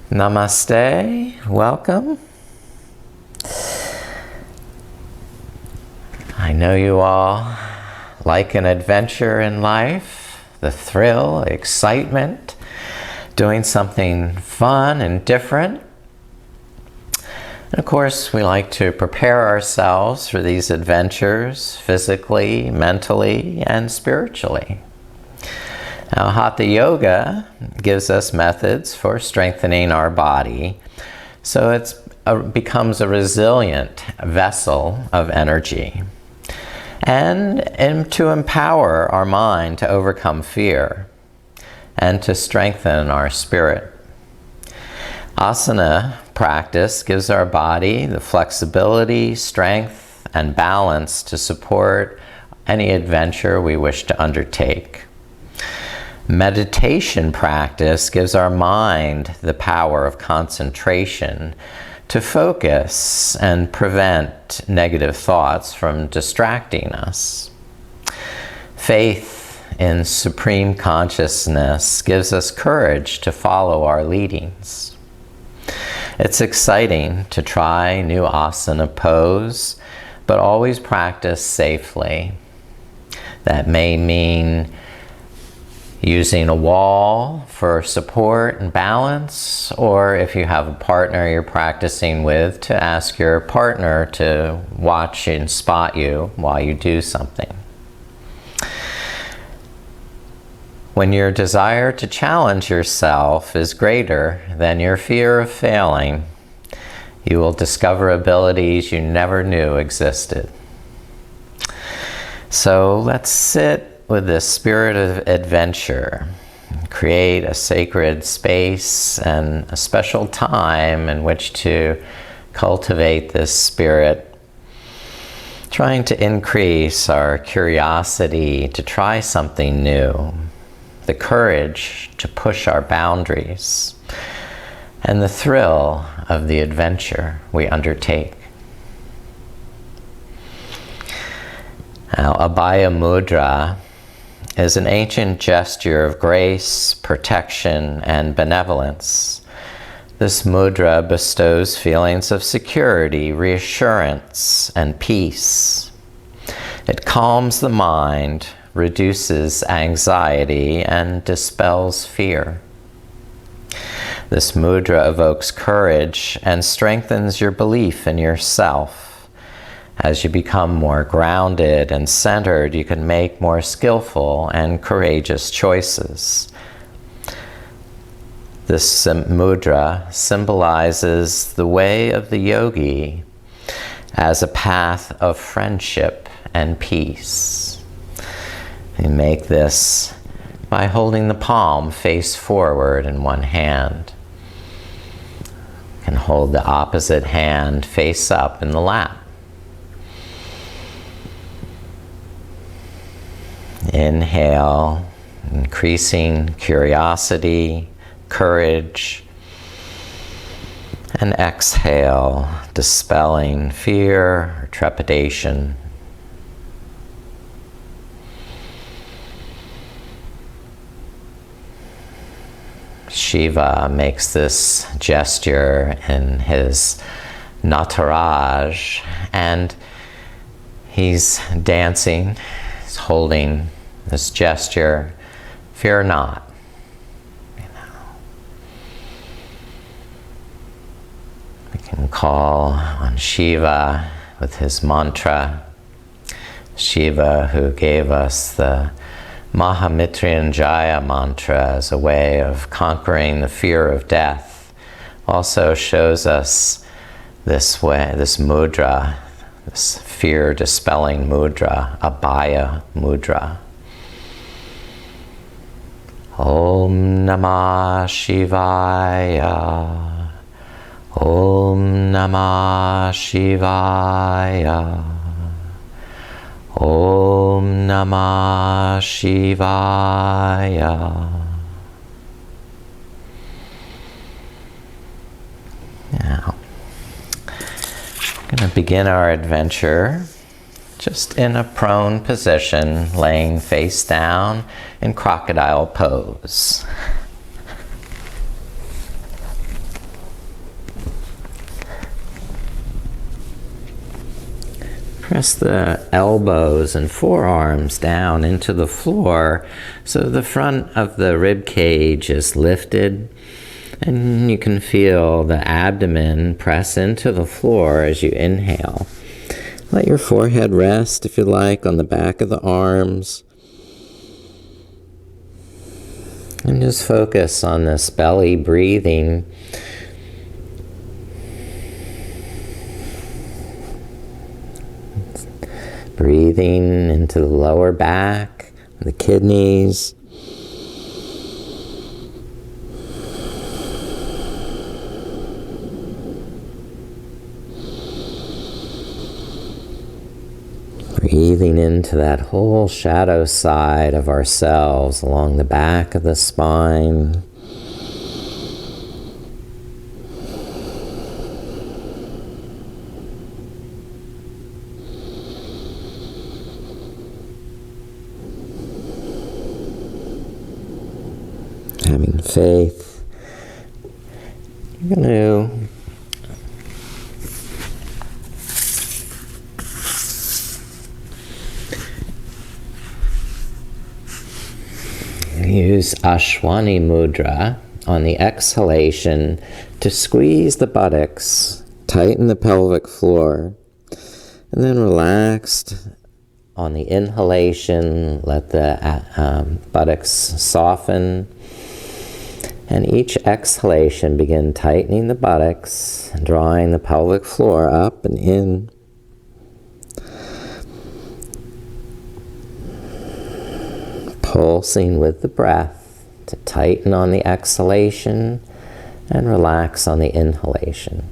Namaste, welcome. I know you all like an adventure in life, the thrill, excitement, doing something fun and different. And of course, we like to prepare ourselves for these adventures physically, mentally, and spiritually. Now, Hatha Yoga gives us methods for strengthening our body, so it becomes a resilient vessel of energy. And to empower our mind to overcome fear and to strengthen our spirit. Asana practice gives our body the flexibility, strength, and balance to support any adventure we wish to undertake. Meditation practice gives our mind the power of concentration to focus and prevent negative thoughts from distracting us. Faith in supreme consciousness gives us courage to follow our leadings. It's exciting to try new asana pose, but always practice safely. That may mean using a wall for support and balance, or if you have a partner you're practicing with, to ask your partner to watch and spot you while you do something. When your desire to challenge yourself is greater than your fear of failing, you will discover abilities you never knew existed. So let's sit with this spirit of adventure. Create a sacred space and a special time in which to cultivate this spirit, trying to increase our curiosity to try something new, the courage to push our boundaries, and the thrill of the adventure we undertake. Now, Abaya Mudra is an ancient gesture of grace, protection, and benevolence. This mudra bestows feelings of security, reassurance, and peace. It calms the mind, reduces anxiety, and dispels fear. This mudra evokes courage and strengthens your belief in yourself. As you become more grounded and centered, you can make more skillful and courageous choices. This mudra symbolizes the way of the yogi as a path of friendship and peace. You make this by holding the palm face forward in one hand. You can hold the opposite hand face up in the lap. Inhale, increasing curiosity, courage, and exhale, dispelling fear or trepidation. Shiva makes this gesture in his Nataraj, and he's dancing, he's holding this gesture, fear not. We can call on Shiva with his mantra. Shiva, who gave us the Mahamrityunjaya mantra as a way of conquering the fear of death, also shows us this way, this mudra, this fear-dispelling mudra, Abaya Mudra. Om Namah Shivaya. Om Namah Shivaya. Om Namah Shivaya. Now, we're going to begin our adventure just in a prone position, laying face down in Crocodile Pose. Press the elbows and forearms down into the floor so the front of the rib cage is lifted, and you can feel the abdomen press into the floor as you inhale. Let your forehead rest, if you like, on the back of the arms. And just focus on this belly breathing. Breathing into the lower back, the kidneys. Breathing into that whole shadow side of ourselves along the back of the spine. Having faith. You're going to use Ashwani Mudra on the exhalation to squeeze the buttocks, tighten the pelvic floor, and then relaxed on the inhalation. Let the buttocks soften, and each exhalation begin tightening the buttocks, drawing the pelvic floor up and in. Pulsing with the breath to tighten on the exhalation and relax on the inhalation.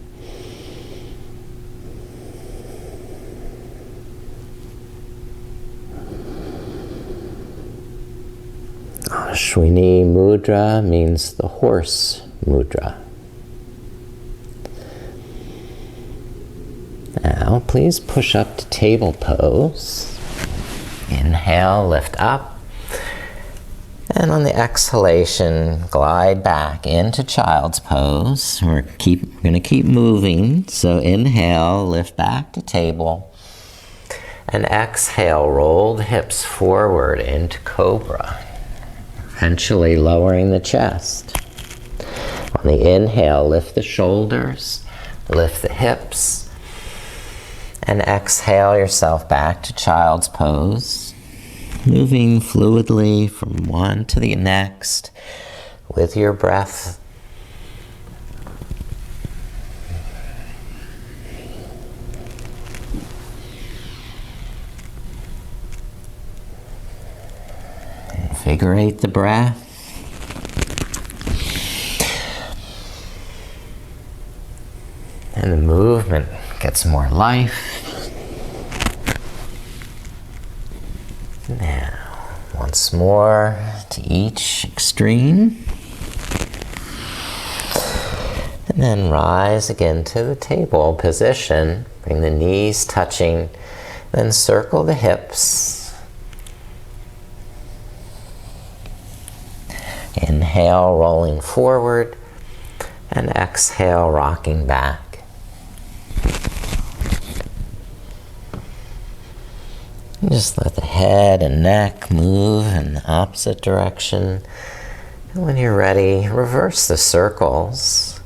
Ashwini Mudra means the horse mudra. Now, please push up to table pose. Inhale, lift up. And on the exhalation, glide back into child's pose. We're going to keep moving. So inhale, lift back to table. And exhale, roll the hips forward into cobra. Eventually lowering the chest. On the inhale, lift the shoulders, lift the hips. And exhale yourself back to child's pose. Moving fluidly from one to the next with your breath. Invigorate the breath. And the movement gets more life. Now, once more to each extreme. And then rise again to the table position. Bring the knees touching. Then circle the hips. Inhale, rolling forward. And exhale, rocking back. Just let the head and neck move in the opposite direction. And when you're ready, reverse the circles.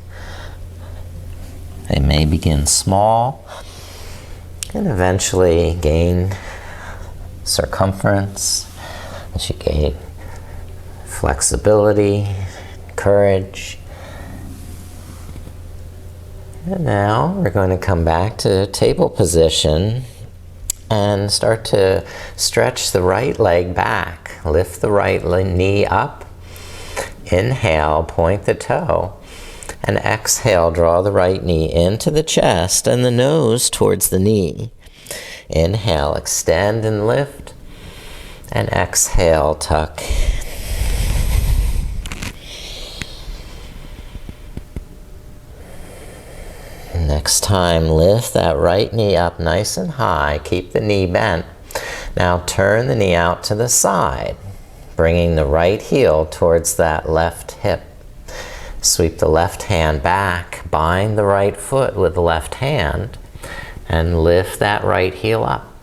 They may begin small and eventually gain circumference as you gain flexibility, courage. And now we're going to come back to table position. And start to stretch the right leg back. Lift the right knee up. Inhale, point the toe. And exhale, draw the right knee into the chest and the nose towards the knee. Inhale, extend and lift. And exhale, tuck. Next time, lift that right knee up nice and high. Keep the knee bent. Now turn the knee out to the side, bringing the right heel towards that left hip. Sweep the left hand back, bind the right foot with the left hand, and lift that right heel up.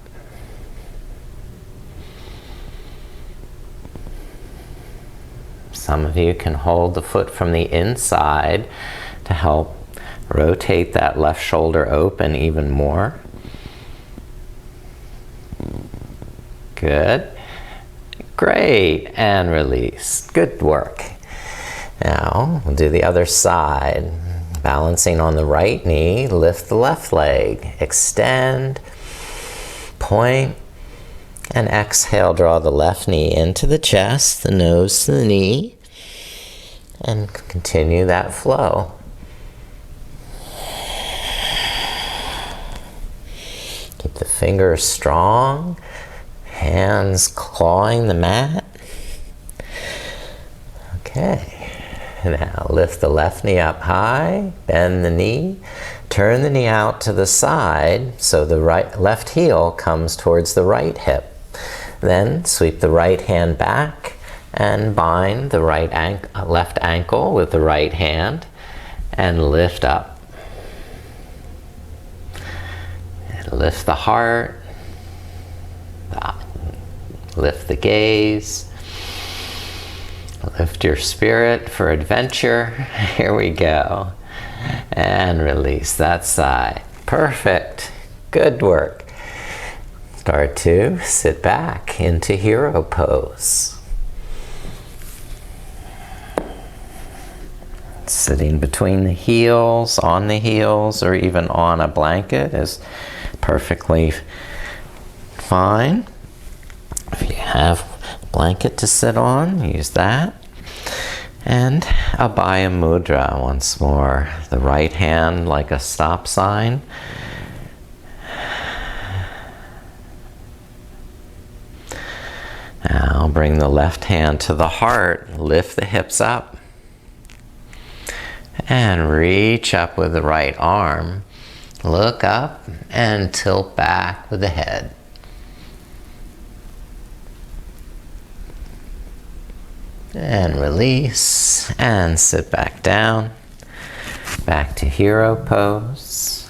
Some of you can hold the foot from the inside to help rotate that left shoulder open even more. Good. Great. And release. Good work. Now, we'll do the other side. Balancing on the right knee, lift the left leg. Extend, point, and exhale. Draw the left knee into the chest, the nose to the knee, and continue that flow. Keep the fingers strong, hands clawing the mat. Okay. Now lift the left knee up high, bend the knee, turn the knee out to the side so the left heel comes towards the right hip. Then sweep the right hand back and bind the left ankle with the right hand and lift up. And lift the heart, lift the gaze. Lift your spirit for adventure. Here we go. And release that side. Perfect. Good work. Start to sit back into hero pose. Sitting between the heels, on the heels, or even on a blanket is perfectly fine. If you have a blanket to sit on, use that. And Abaya Mudra once more. The right hand like a stop sign. Now bring the left hand to the heart. Lift the hips up. And reach up with the right arm. Look up and tilt back with the head. And release, and sit back down, back to hero pose.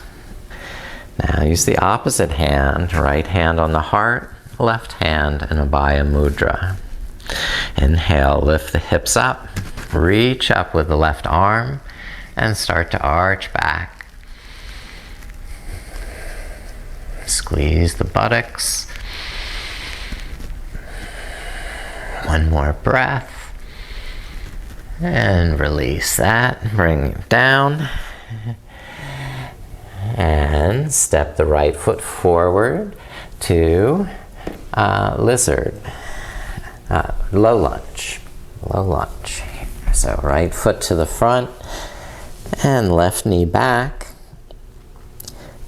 Now use the opposite hand, right hand on the heart, left hand in Abaya Mudra. Inhale, lift the hips up, reach up with the left arm, and start to arch back. Squeeze the buttocks. One more breath. And release that, bring it down, and step the right foot forward to lizard, low lunge, So right foot to the front, and left knee back,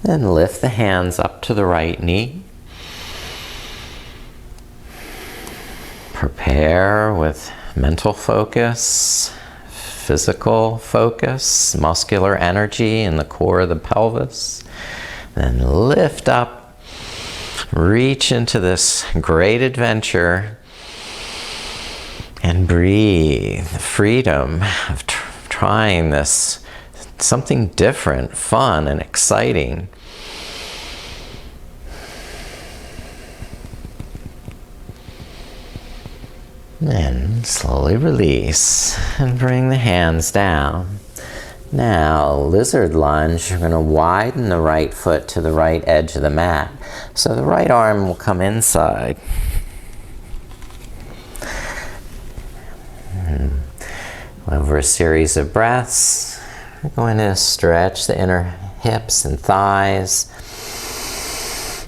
and lift the hands up to the right knee. Prepare with mental focus, physical focus, muscular energy in the core of the pelvis. Then lift up, reach into this great adventure, and breathe the freedom of trying this something different, fun, and exciting. Then slowly release and bring the hands down. Now, lizard lunge, you're going to widen the right foot to the right edge of the mat. So the right arm will come inside. Over a series of breaths, we're going to stretch the inner hips and thighs,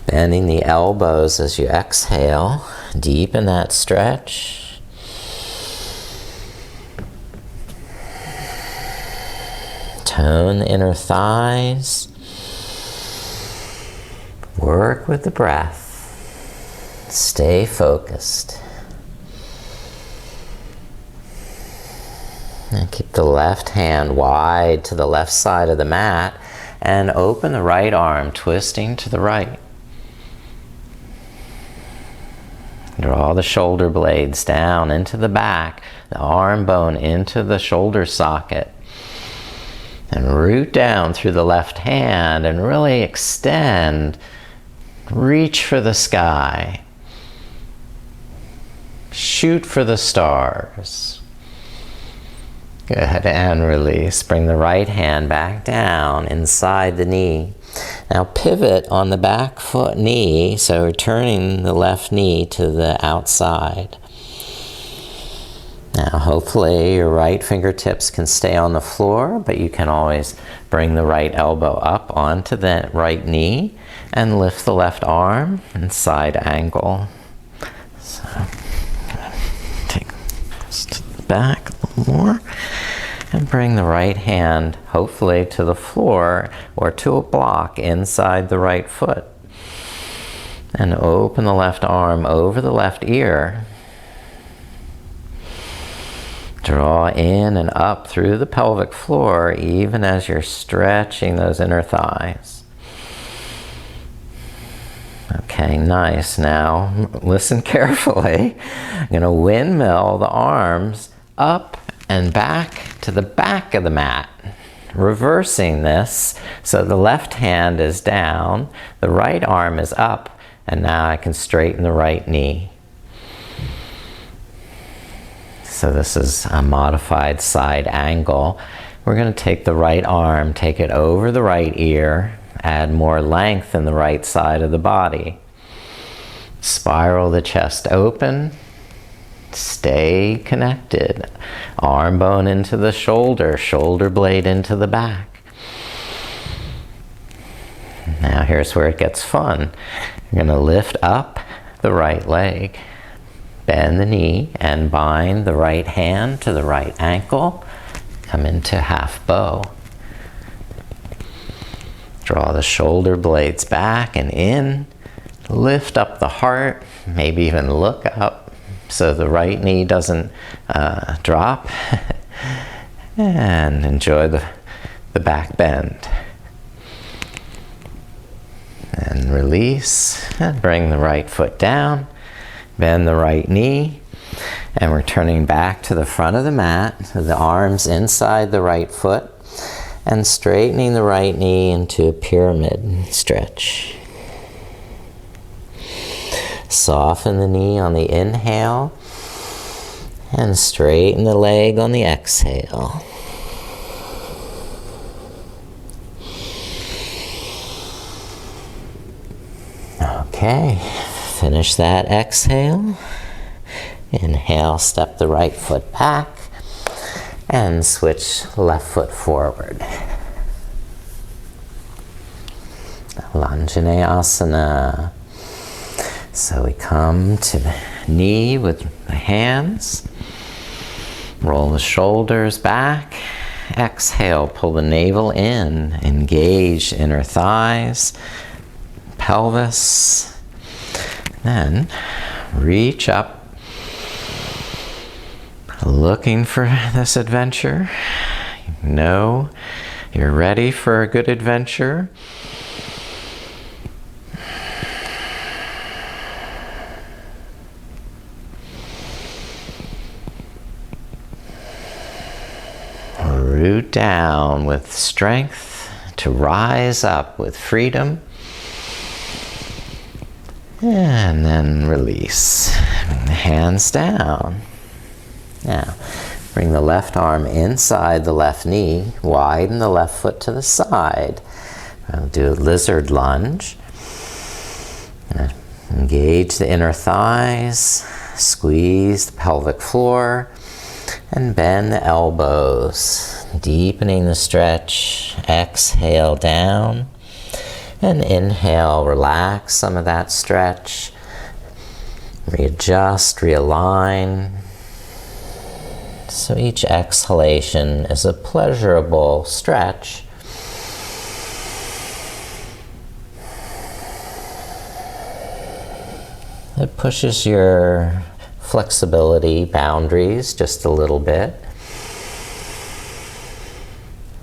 bending the elbows as you exhale. Deepen that stretch. Tone the inner thighs. Work with the breath. Stay focused. And keep the left hand wide to the left side of the mat and open the right arm, twisting to the right. Draw the shoulder blades down into the back, the arm bone into the shoulder socket. And root down through the left hand and really extend. Reach for the sky. Shoot for the stars. Good, and release. Bring the right hand back down inside the knee. Now pivot on the back foot knee, so we're turning the left knee to the outside. Now hopefully your right fingertips can stay on the floor, but you can always bring the right elbow up onto the right knee and lift the left arm and side angle. So take this to the back a little more. And bring the right hand, hopefully, to the floor or to a block inside the right foot. And open the left arm over the left ear. Draw in and up through the pelvic floor, even as you're stretching those inner thighs. Okay, nice. Now, listen carefully. I'm going to windmill the arms up and back to the back of the mat, reversing this so the left hand is down, the right arm is up, and now I can straighten the right knee. So this is a modified side angle. We're going to take the right arm, take it over the right ear, add more length in the right side of the body. Spiral the chest open. Stay connected. Arm bone into the shoulder, shoulder blade into the back. Now here's where it gets fun. You're going to lift up the right leg, bend the knee, and bind the right hand to the right ankle. Come into half bow. Draw the shoulder blades back and in. Lift up the heart, maybe even look up, so the right knee doesn't drop. And enjoy the back bend. And release, and bring the right foot down, bend the right knee, and we're turning back to the front of the mat, the arms inside the right foot, and straightening the right knee into a pyramid stretch. Soften the knee on the inhale and straighten the leg on the exhale. Okay, finish that exhale. Inhale, step the right foot back and switch left foot forward. Lunge Asana. So we come to the knee with the hands, roll the shoulders back, exhale, pull the navel in, engage inner thighs, pelvis, then reach up, looking for this adventure. You know you're ready for a good adventure. Root down with strength to rise up with freedom. And then release. Bring the hands down. Now, bring the left arm inside the left knee. Widen the left foot to the side. I'll do a lizard lunge. Engage the inner thighs. Squeeze the pelvic floor. And bend the elbows, deepening the stretch. Exhale down, and inhale, relax some of that stretch. Readjust, realign. So each exhalation is a pleasurable stretch. It pushes your flexibility boundaries just a little bit.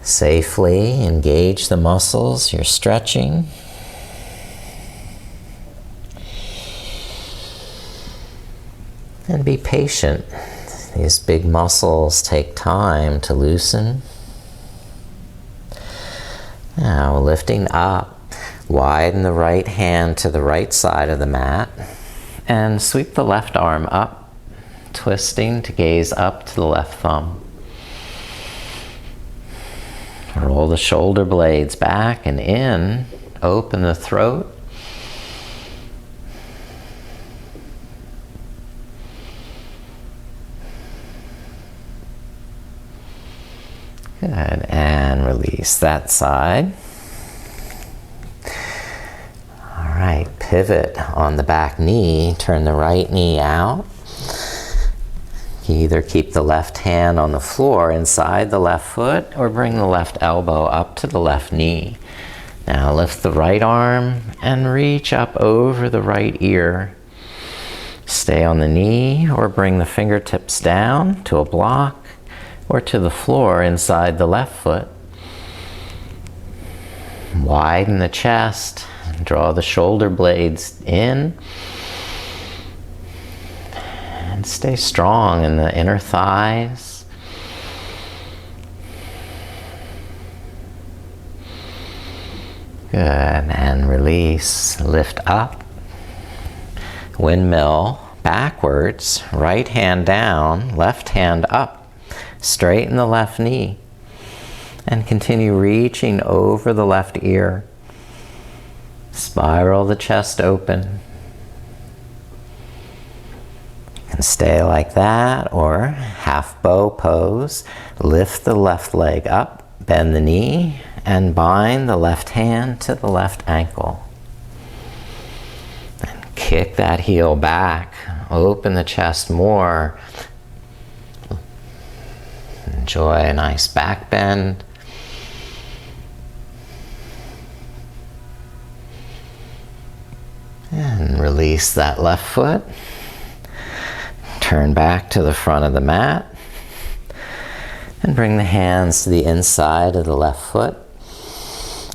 Safely engage the muscles you're stretching. And be patient. These big muscles take time to loosen. Now lifting up, widen the right hand to the right side of the mat. And sweep the left arm up, twisting to gaze up to the left thumb. Roll the shoulder blades back and in. Open the throat. Good, and release that side. All right, pivot on the back knee. Turn the right knee out. You either keep the left hand on the floor inside the left foot or bring the left elbow up to the left knee. Now lift the right arm and reach up over the right ear. Stay on the knee or bring the fingertips down to a block or to the floor inside the left foot. Widen the chest. Draw the shoulder blades in. And stay strong in the inner thighs. Good, and release. Lift up. Windmill backwards. Right hand down, left hand up. Straighten the left knee. And continue reaching over the left ear. Spiral the chest open. And stay like that, or half bow pose. Lift the left leg up, bend the knee, and bind the left hand to the left ankle. And kick that heel back, open the chest more. Enjoy a nice back bend. And release that left foot. Turn back to the front of the mat and bring the hands to the inside of the left foot.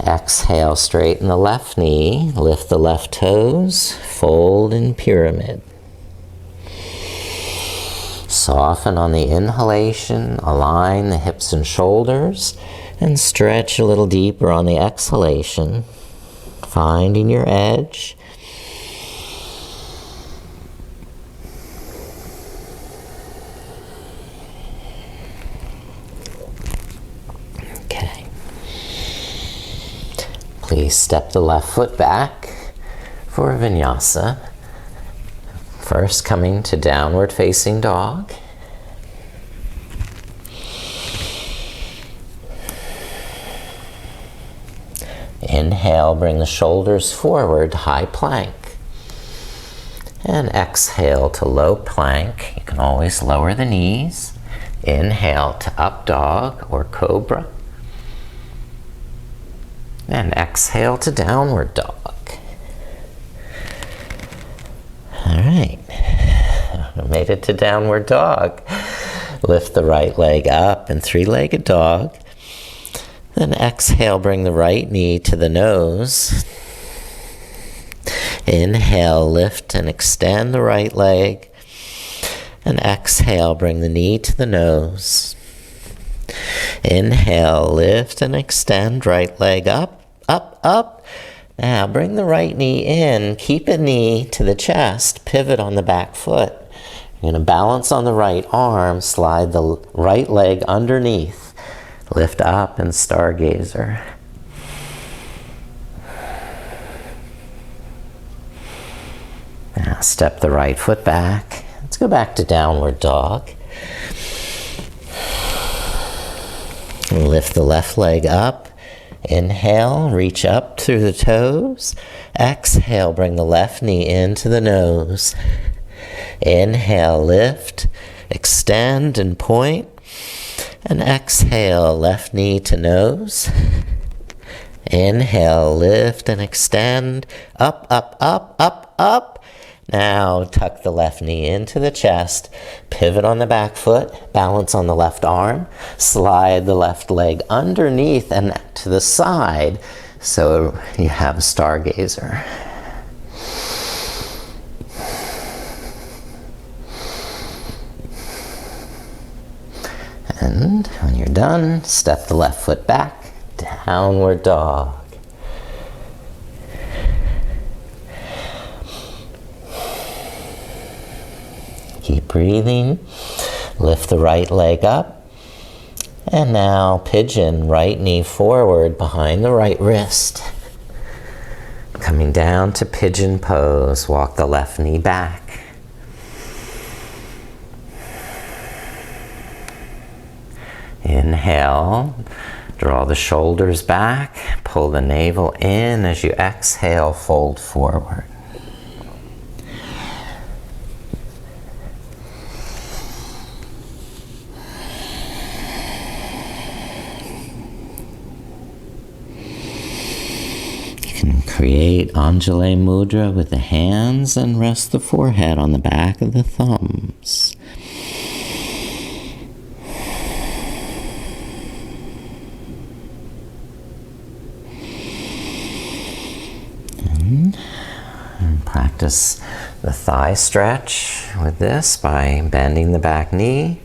Exhale, straighten the left knee, lift the left toes, fold in pyramid. Soften on the inhalation, align the hips and shoulders, and stretch a little deeper on the exhalation, finding your edge. Please step the left foot back for Vinyasa. First, coming to downward facing dog. Inhale, bring the shoulders forward, high plank. And exhale to low plank. You can always lower the knees. Inhale to up dog or cobra. And exhale to downward dog. All right, made it to downward dog. Lift the right leg up in three-legged dog. Then exhale, bring the right knee to the nose. Inhale, lift and extend the right leg. And exhale, bring the knee to the nose. Inhale, lift and extend right leg up. Up, up. Now bring the right knee in, keep a knee to the chest, pivot on the back foot. You're going to balance on the right arm, slide the right leg underneath. Lift up and stargazer. Now step the right foot back. Let's go back to downward dog. Lift the left leg up. Inhale, reach up through the toes. Exhale, bring the left knee into the nose. Inhale, lift, extend and point. And exhale, left knee to nose. Inhale, lift and extend. Up, up, up, up, up. Now tuck the left knee into the chest, pivot on the back foot, balance on the left arm, slide the left leg underneath and to the side so you have a stargazer. And when you're done, step the left foot back, downward dog. Keep breathing. Lift the right leg up. And now pigeon, right knee forward behind the right wrist. Coming down to pigeon pose, walk the left knee back. Inhale, draw the shoulders back, pull the navel in. As you exhale, fold forward. Create Anjali Mudra with the hands and rest the forehead on the back of the thumbs. And practice the thigh stretch with this by bending the back knee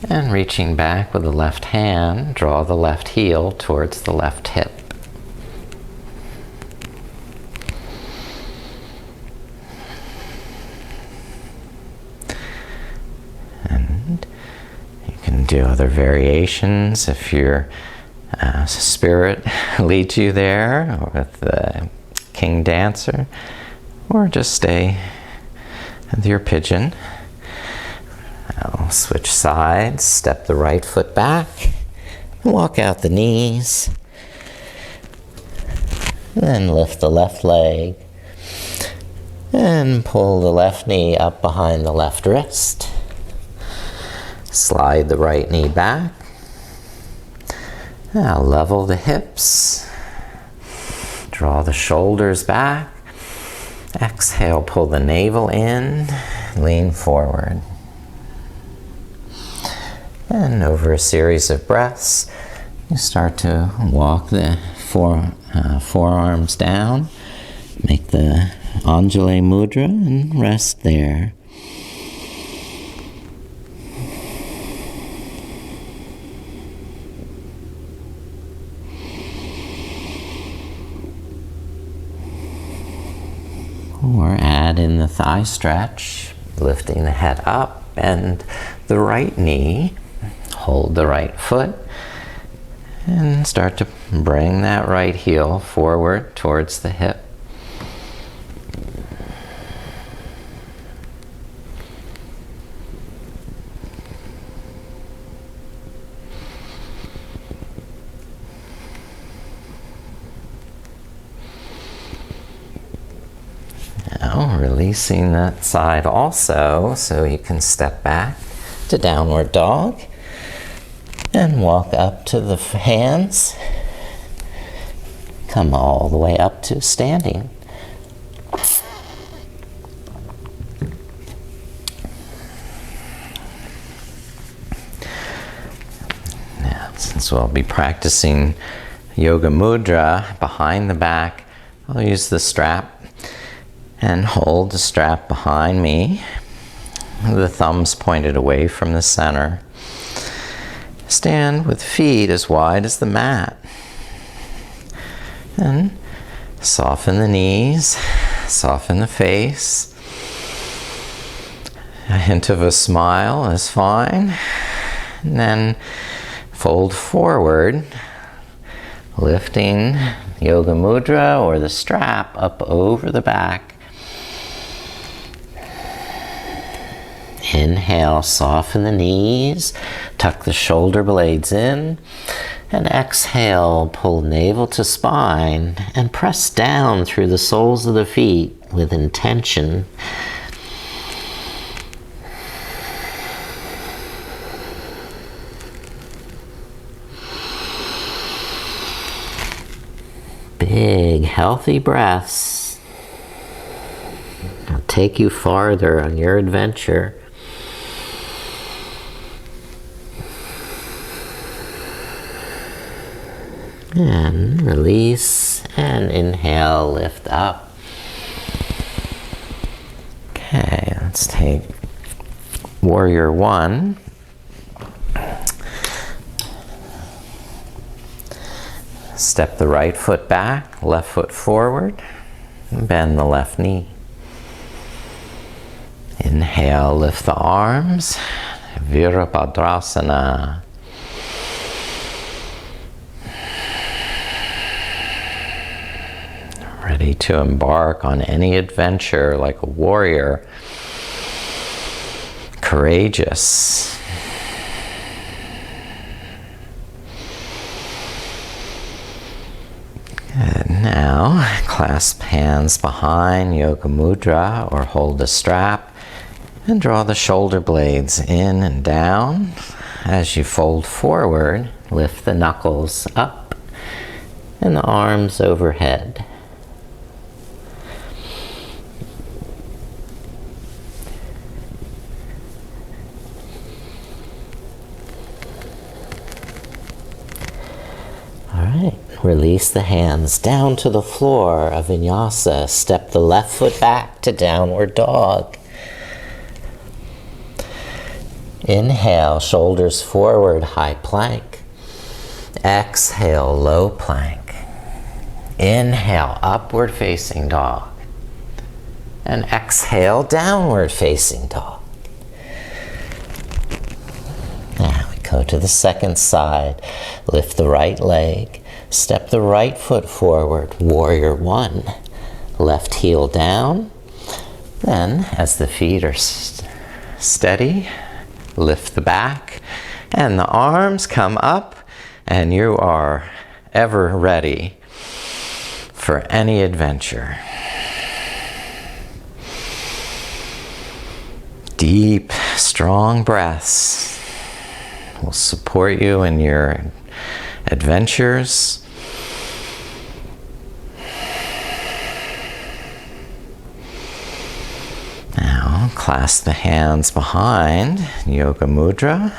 and reaching back with the left hand. Draw the left heel towards the left hip. Do other variations if your spirit leads you there, or with the king dancer, or just stay with your pigeon. I'll switch sides, step the right foot back, and walk out the knees. Then lift the left leg and pull the left knee up behind the left wrist. Slide the right knee back. Now level the hips. Draw the shoulders back. Exhale, pull the navel in. Lean forward. And over a series of breaths, you start to walk the forearms down. Make the Anjali Mudra and rest there. Or add in the thigh stretch, lifting the head up, bend the right knee, hold the right foot, and start to bring that right heel forward towards the hip. Now releasing that side also, so you can step back to downward dog and walk up to the hands. Come all the way up to standing. Now, since we'll be practicing Yoga Mudra behind the back, I'll use the strap and hold the strap behind me. The thumbs pointed away from the center. Stand with feet as wide as the mat. And soften the knees, soften the face. A hint of a smile is fine. And then fold forward, lifting Yoga Mudra or the strap up over the back. Inhale, soften the knees, tuck the shoulder blades in, and exhale, pull navel to spine, and press down through the soles of the feet with intention. Big, healthy breaths. I'll take you farther on your adventure. And release, and inhale, lift up. Okay, let's take Warrior One. Step the right foot back, left foot forward, and bend the left knee. Inhale, lift the arms, Virabhadrasana. ready to embark on any adventure like a warrior, courageous. And now, clasp hands behind Yoga Mudra or hold the strap and draw the shoulder blades in and down. As you fold forward, lift the knuckles up and the arms overhead. All right, release the hands down to the floor of Vinyasa. Step the left foot back to downward dog. Inhale, shoulders forward, high plank. Exhale, low plank. Inhale, upward facing dog. And exhale, downward facing dog. Now we go to the second side. Lift the right leg. Step the right foot forward, warrior one. Left heel down. Then, as the feet are steady, lift the back and the arms come up, and you are ever ready for any adventure. Deep, strong breaths will support you in your adventures. Now, clasp the hands behind Yoga Mudra,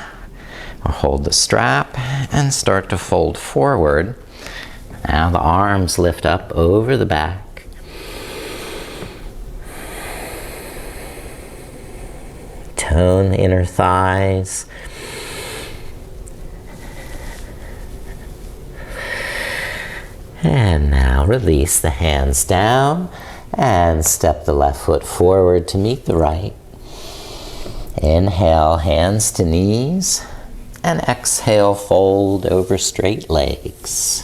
or hold the strap and start to fold forward. Now the arms lift up over the back. Tone the inner thighs. And now release the hands down and step the left foot forward to meet the right. Inhale, hands to knees, and exhale, fold over straight legs.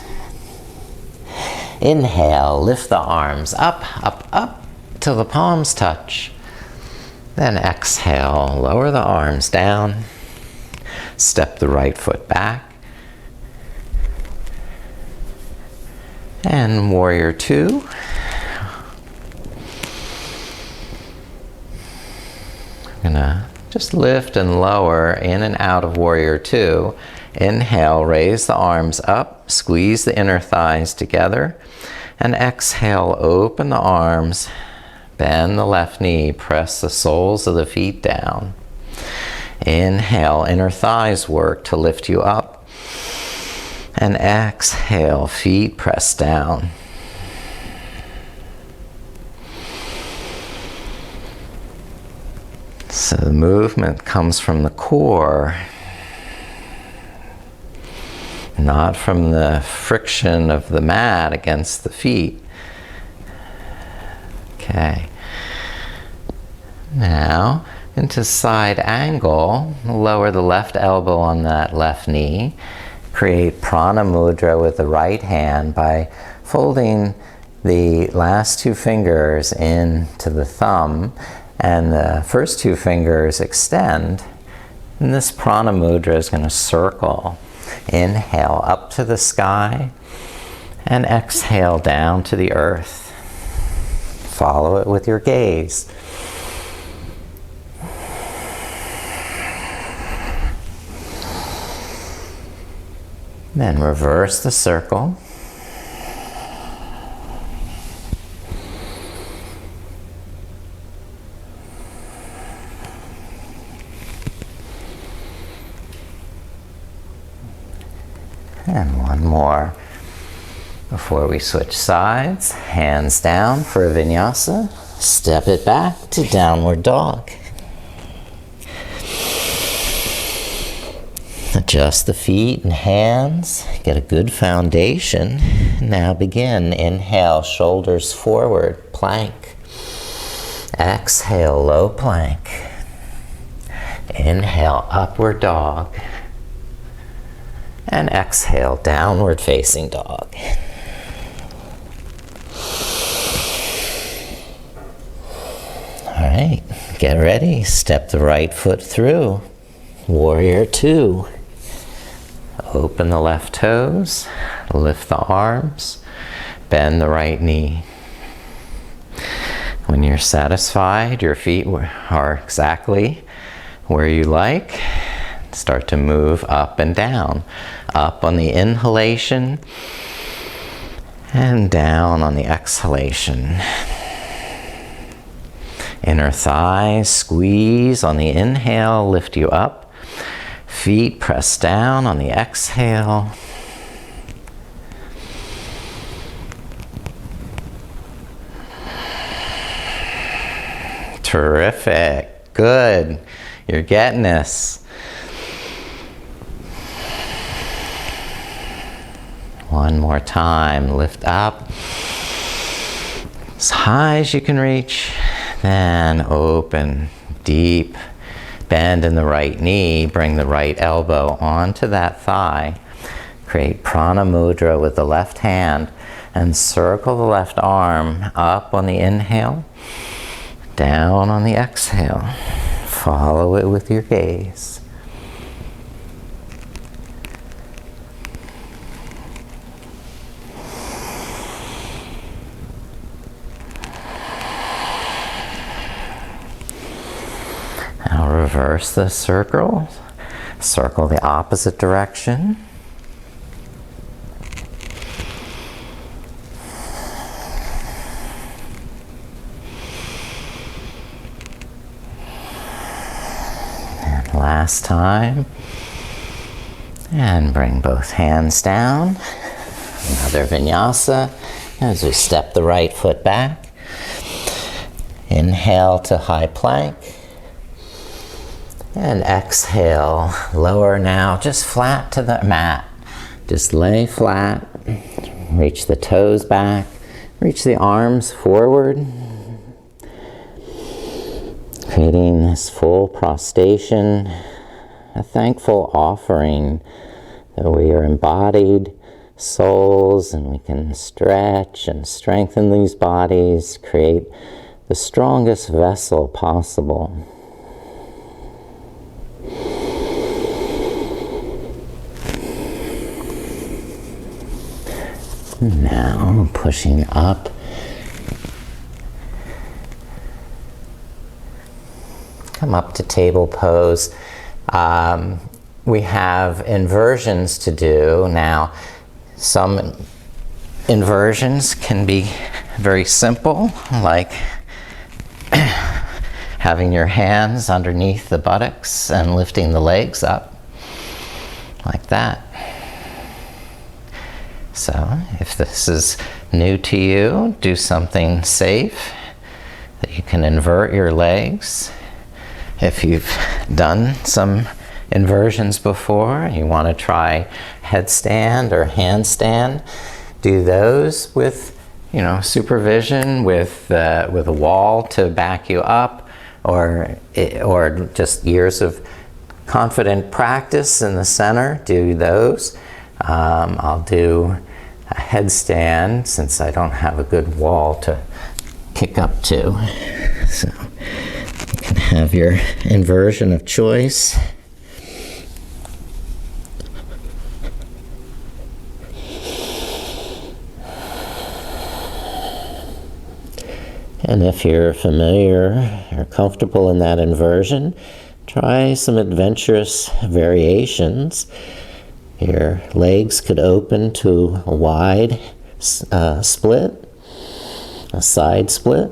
Inhale, lift the arms up, up, up till the palms touch. Then exhale, lower the arms down. Step the right foot back. And warrior two. I'm gonna just lift and lower in and out of warrior two. Inhale, raise the arms up, squeeze the inner thighs together, and exhale, open the arms, bend the left knee, press the soles of the feet down. Inhale, inner thighs work to lift you up. And exhale, feet press down. So the movement comes from the core, not from the friction of the mat against the feet. Okay. Now, into side angle, lower the left elbow on that left knee. Create Prana Mudra with the right hand by folding the last two fingers into the thumb and the first two fingers extend. And this Prana Mudra is going to circle. Inhale up to the sky and exhale down to the earth. Follow it with your gaze. Then reverse the circle. And one more before we switch sides. Hands down for a vinyasa. Step it back to downward dog. Adjust the feet and hands. Get a good foundation. Now begin. Inhale, shoulders forward, plank. Exhale, low plank. Inhale, upward dog. And exhale, downward facing dog. All right, get ready. Step the right foot through. Warrior two. Open the left toes, lift the arms, bend the right knee. When you're satisfied, your feet are exactly where you like, start to move up and down. Up on the inhalation and down on the exhalation. Inner thighs squeeze on the inhale, lift you up. Feet press down on the exhale. Terrific. Good. You're getting this. One more time. Lift up as high as you can reach. Then open, deep. Bend in the right knee. Bring the right elbow onto that thigh. Create Prana Mudra with the left hand and circle the left arm up on the inhale, down on the exhale. Follow it with your gaze. Now reverse the circle. Circle the opposite direction. And last time. And bring both hands down. Another Vinyasa as we step the right foot back. Inhale to high plank. And exhale, lower now, just flat to the mat. Just lay flat, reach the toes back, reach the arms forward. Creating this full prostration, a thankful offering that we are embodied souls and we can stretch and strengthen these bodies, create the strongest vessel possible. Now pushing up. Come up to table pose. We have inversions to do. Now, some inversions can be very simple, like having your hands underneath the buttocks and lifting the legs up, like that. So, if this is new to you, do something safe that you can invert your legs. If you've done some inversions before, you want to try headstand or handstand, do those with, supervision, with a wall to back you up, or just years of confident practice in the center. Do those. I'll do a headstand since I don't have a good wall to kick up to. So you can have your inversion of choice. And if you're familiar or comfortable in that inversion, try some adventurous variations. Your legs could open to a wide split, a side split.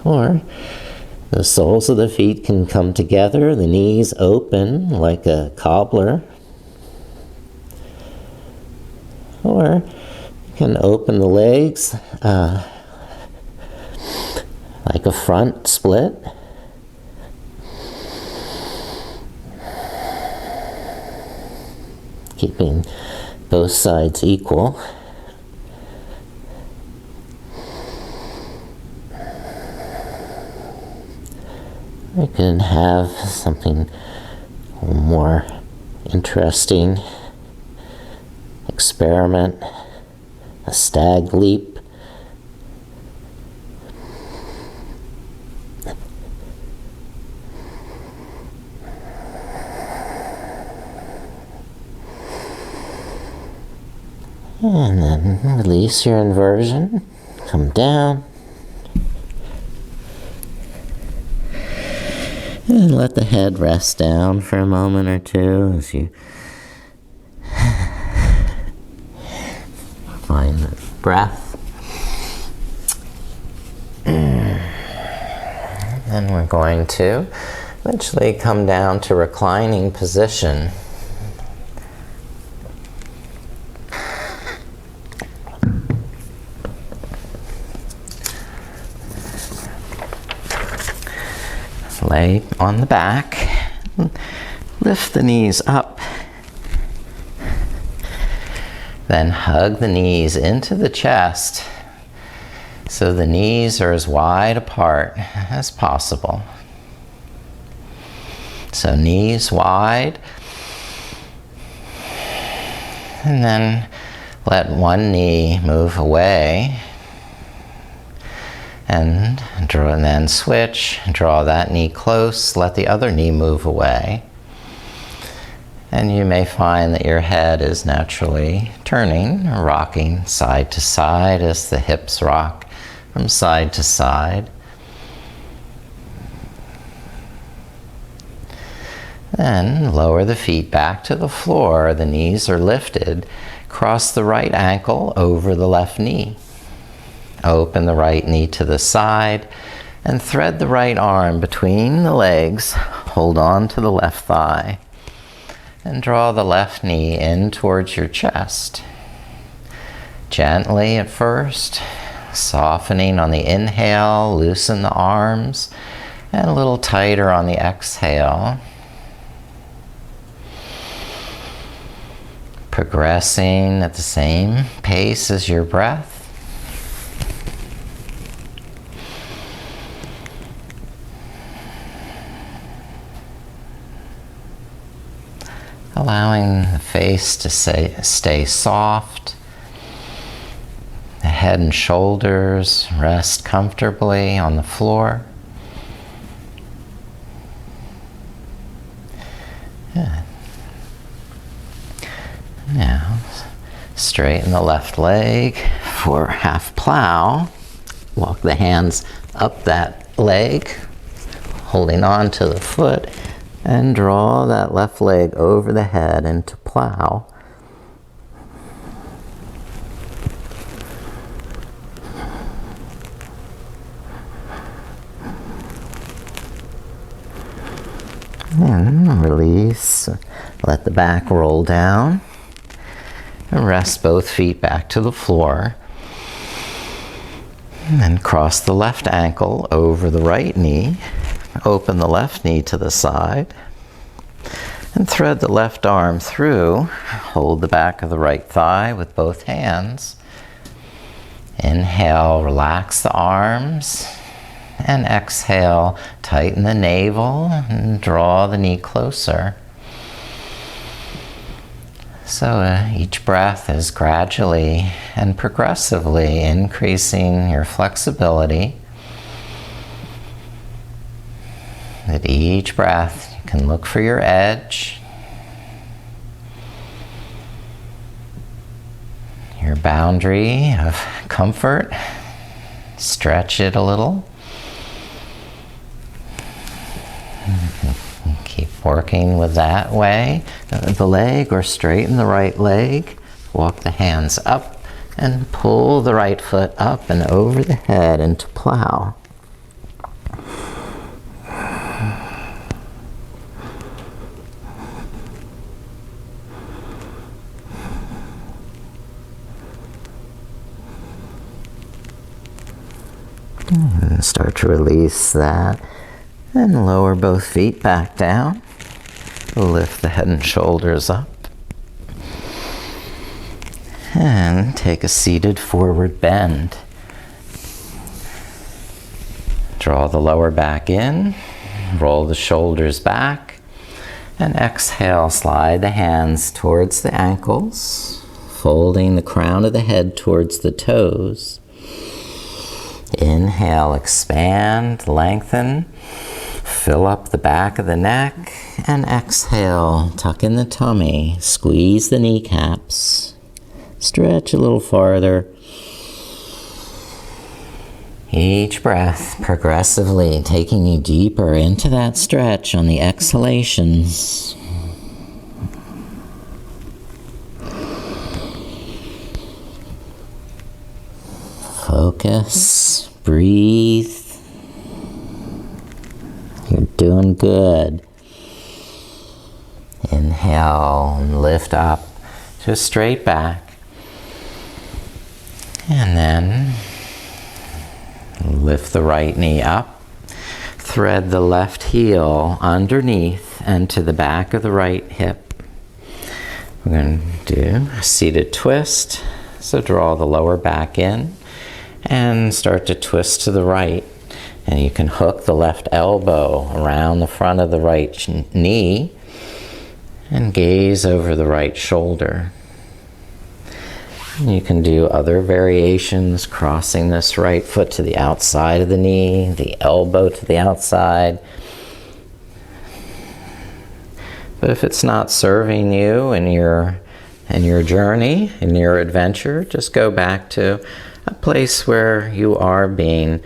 Or the soles of the feet can come together, the knees open like a cobbler. Or you can open the legs like a front split. Keeping both sides equal. We can have something more interesting. Experiment a stag leap And then release your inversion. Come down. And let the head rest down for a moment or two as you find the breath. And we're going to eventually come down to reclining position. Lay on the back, lift the knees up, then hug the knees into the chest so the knees are as wide apart as possible. So knees wide, and then let one knee move away. And then switch, draw that knee close, let the other knee move away. And you may find that your head is naturally turning, rocking side to side as the hips rock from side to side. Then lower the feet back to the floor. The knees are lifted. Cross the right ankle over the left knee. Open the right knee to the side and thread the right arm between the legs. Hold on to the left thigh and draw the left knee in towards your chest. Gently at first, softening on the inhale, loosen the arms, and a little tighter on the exhale. Progressing at the same pace as your breath. Allowing the face to stay soft. The head and shoulders rest comfortably on the floor. Good. Now, straighten the left leg for half plow. Walk the hands up that leg, holding on to the foot. And draw that left leg over the head into plow. And release. Let the back roll down. And rest both feet back to the floor. And then cross the left ankle over the right knee. Open the left knee to the side and thread the left arm through. Hold the back of the right thigh with both hands. Inhale, relax the arms, and exhale, tighten the navel and draw the knee closer. So each breath is gradually and progressively increasing your flexibility. At each breath, you can look for your edge, your boundary of comfort. Stretch it a little. Keep working with that way. The leg, or straighten the right leg. Walk the hands up and pull the right foot up and over the head into plow. And start to release that and lower both feet back down. Lift the head and shoulders up. And take a seated forward bend. Draw the lower back in, roll the shoulders back, and exhale, slide the hands towards the ankles, folding the crown of the head towards the toes. Inhale, expand, lengthen, fill up the back of the neck, and exhale, tuck in the tummy, squeeze the kneecaps, Stretch a little farther. Each breath progressively taking you deeper into that stretch on the exhalations. Focus, breathe. You're doing good. Inhale and lift up, just straight back. And then lift the right knee up. Thread the left heel underneath and to the back of the right hip. We're going to do a seated twist. So draw the lower back in and start to twist to the right. And you can hook the left elbow around the front of the right knee and gaze over the right shoulder. You can do other variations, crossing this right foot to the outside of the knee, the elbow to the outside. But if it's not serving you in your journey, in your adventure, just go back to a place where you are being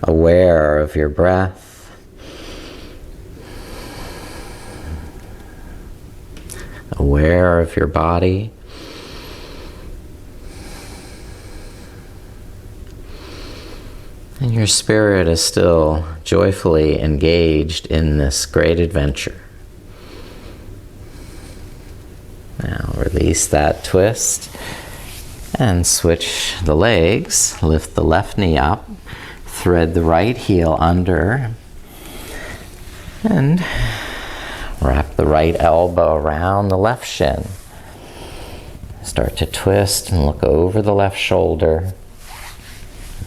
aware of your breath. Aware of your body. And your spirit is still joyfully engaged in this great adventure. Now release that twist and switch the legs. Lift the left knee up, thread the right heel under, and wrap the right elbow around the left shin. Start to twist and look over the left shoulder.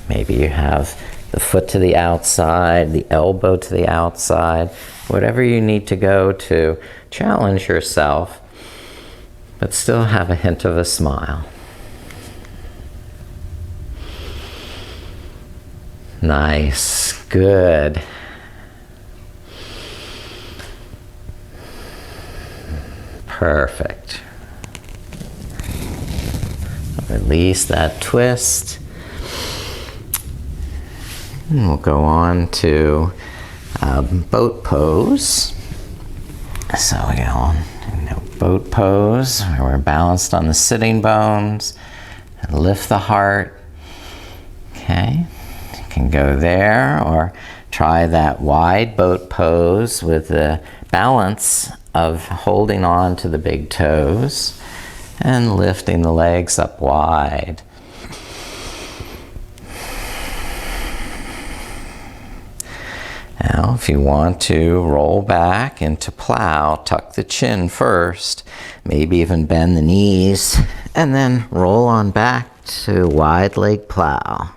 Maybe you have the foot to the outside, the elbow to the outside, whatever you need to go to challenge yourself, but still have a hint of a smile. Nice, good. Perfect. Release that twist. And we'll go on to boat pose. So we go boat pose, where we're balanced on the sitting bones. And lift the heart. Okay, you can go there or try that wide boat pose with the balance of holding on to the big toes and lifting the legs up wide. Now, if you want to roll back into plow, tuck the chin first, maybe even bend the knees, and then roll on back to wide leg plow.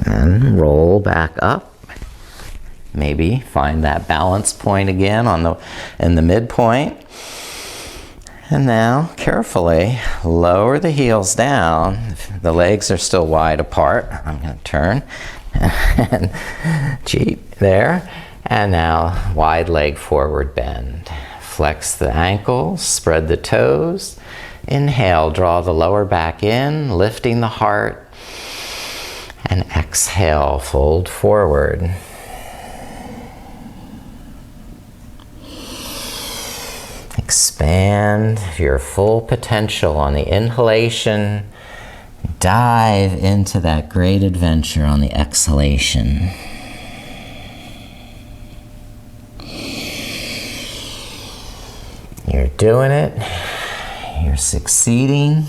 And roll back up. Maybe find that balance point again in the midpoint. And now, carefully, lower the heels down. The legs are still wide apart. I'm going to turn and cheat there. And now, wide leg forward bend. Flex the ankles, spread the toes. Inhale, draw the lower back in, lifting the heart. And exhale, fold forward. Expand your full potential on the inhalation. Dive into that great adventure on the exhalation. You're doing it. You're succeeding.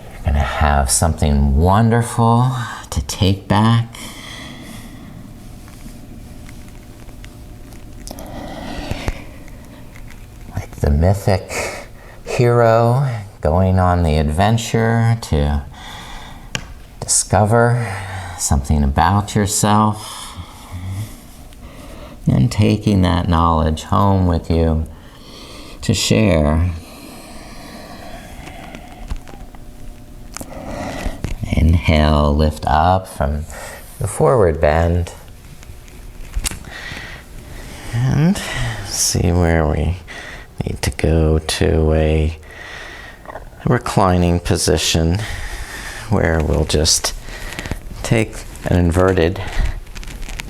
You're going to have something wonderful to take back. The mythic hero going on the adventure to discover something about yourself and taking that knowledge home with you to share. Inhale. Inhale, lift up from the forward bend. And see where we need to go to a reclining position where we'll just take an inverted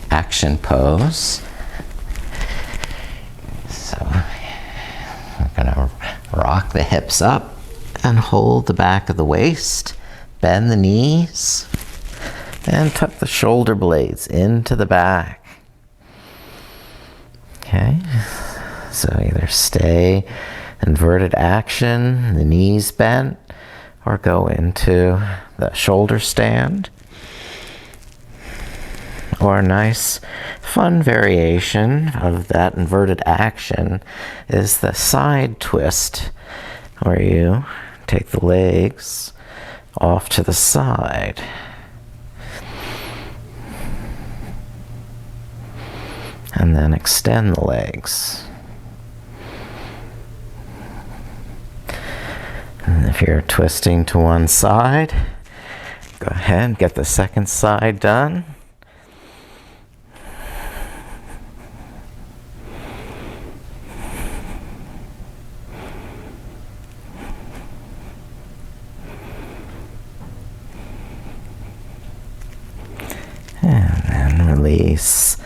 action pose. So we're going to rock the hips up and hold the back of the waist, bend the knees, and tuck the shoulder blades into the back. Okay, so either stay inverted action, the knees bent, or go into the shoulder stand. Or a nice fun variation of that inverted action is the side twist, where you take the legs off to the side. And then extend the legs. And if you're twisting to one side, go ahead and get the second side done. And then release.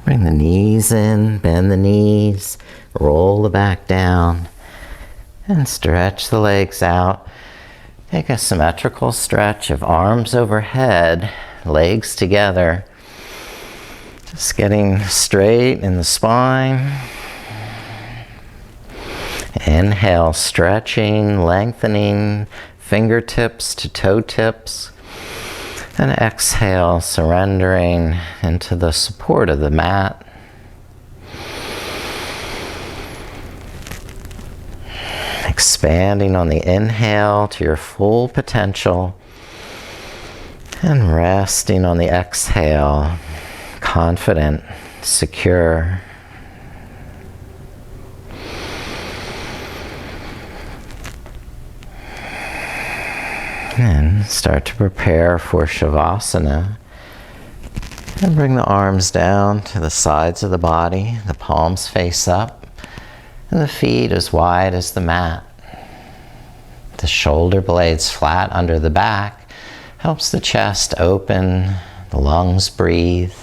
Bring the knees in, bend the knees, roll the back down, and stretch the legs out. Take a symmetrical stretch of arms overhead, legs together. Just getting straight in the spine. Inhale, stretching, lengthening, fingertips to toe tips. And exhale, surrendering into the support of the mat. Expanding on the inhale to your full potential. And resting on the exhale, confident, secure. And start to prepare for Shavasana. And bring the arms down to the sides of the body, the palms face up, and the feet as wide as the mat. The shoulder blades flat under the back helps the chest open, the lungs breathe.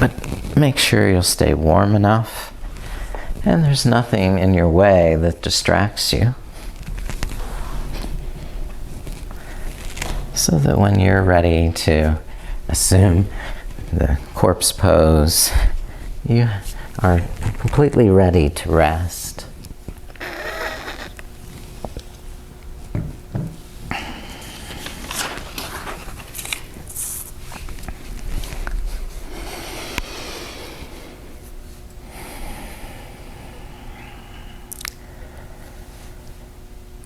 But make sure you'll stay warm enough and there's nothing in your way that distracts you. So that when you're ready to assume the corpse pose, you are completely ready to rest.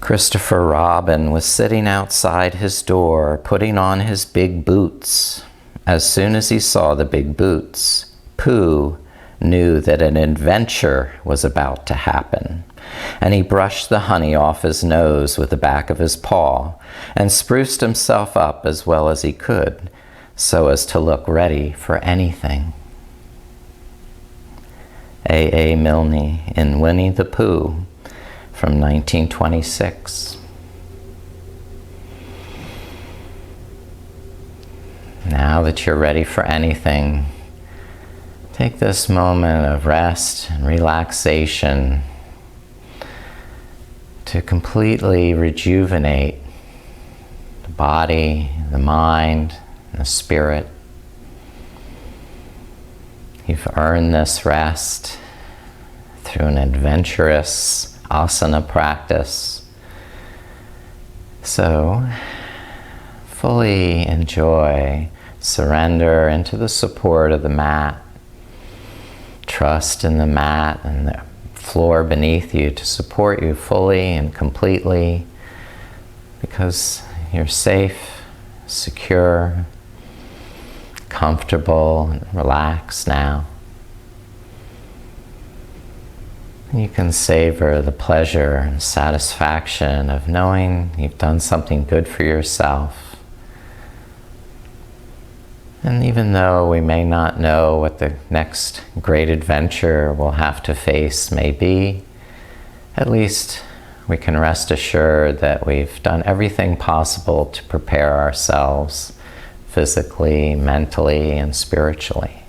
Christopher Robin was sitting outside his door, putting on his big boots. As soon as he saw the big boots, Pooh knew that an adventure was about to happen. And he brushed the honey off his nose with the back of his paw and spruced himself up as well as he could, so as to look ready for anything. A. Milne in Winnie the Pooh, from 1926. Now that you're ready for anything, take this moment of rest and relaxation to completely rejuvenate the body, the mind, and the spirit. You've earned this rest through an adventurous asana practice. So fully enjoy, surrender into the support of the mat. Trust in the mat and the floor beneath you to support you fully and completely, because you're safe, secure, comfortable, and relaxed now. You can savor the pleasure and satisfaction of knowing you've done something good for yourself. And even though we may not know what the next great adventure we'll have to face may be, at least we can rest assured that we've done everything possible to prepare ourselves physically, mentally, and spiritually.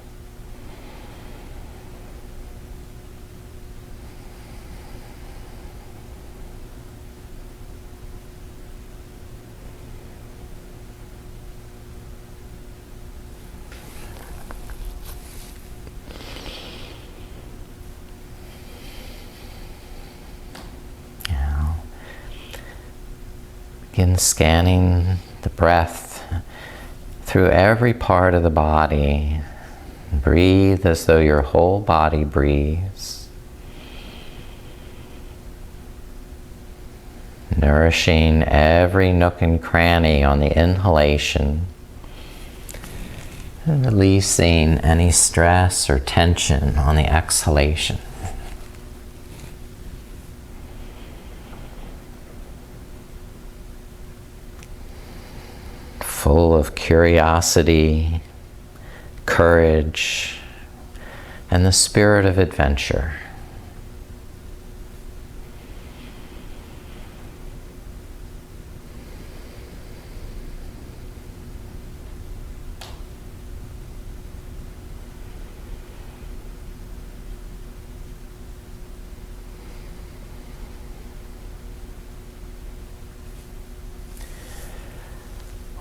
Begin scanning the breath through every part of the body. Breathe as though your whole body breathes. Nourishing every nook and cranny on the inhalation. And releasing any stress or tension on the exhalation. Full of curiosity, courage, and the spirit of adventure.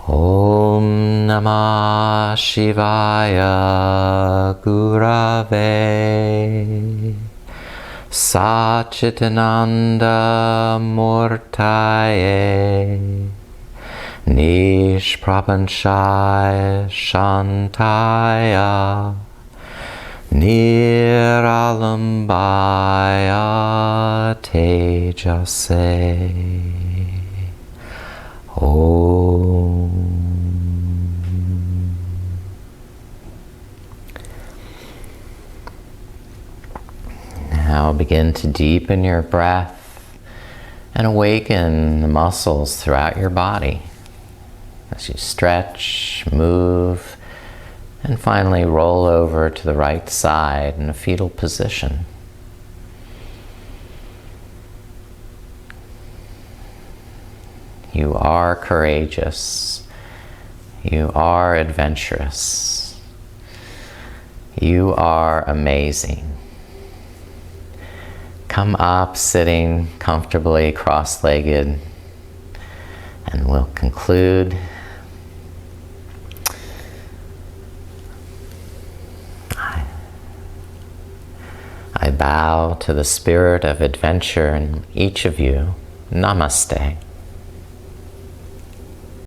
Om Namah Shivaya Gurave Satchitananda Murtaye Nishprapanchaya Shantaya Niralambaya Tejase. Om. Now begin to deepen your breath and awaken the muscles throughout your body as you stretch, move, and finally roll over to the right side in a fetal position. You are courageous. You are adventurous. You are amazing. Come up sitting comfortably cross-legged, and we'll conclude. I bow to the spirit of adventure in each of you. Namaste.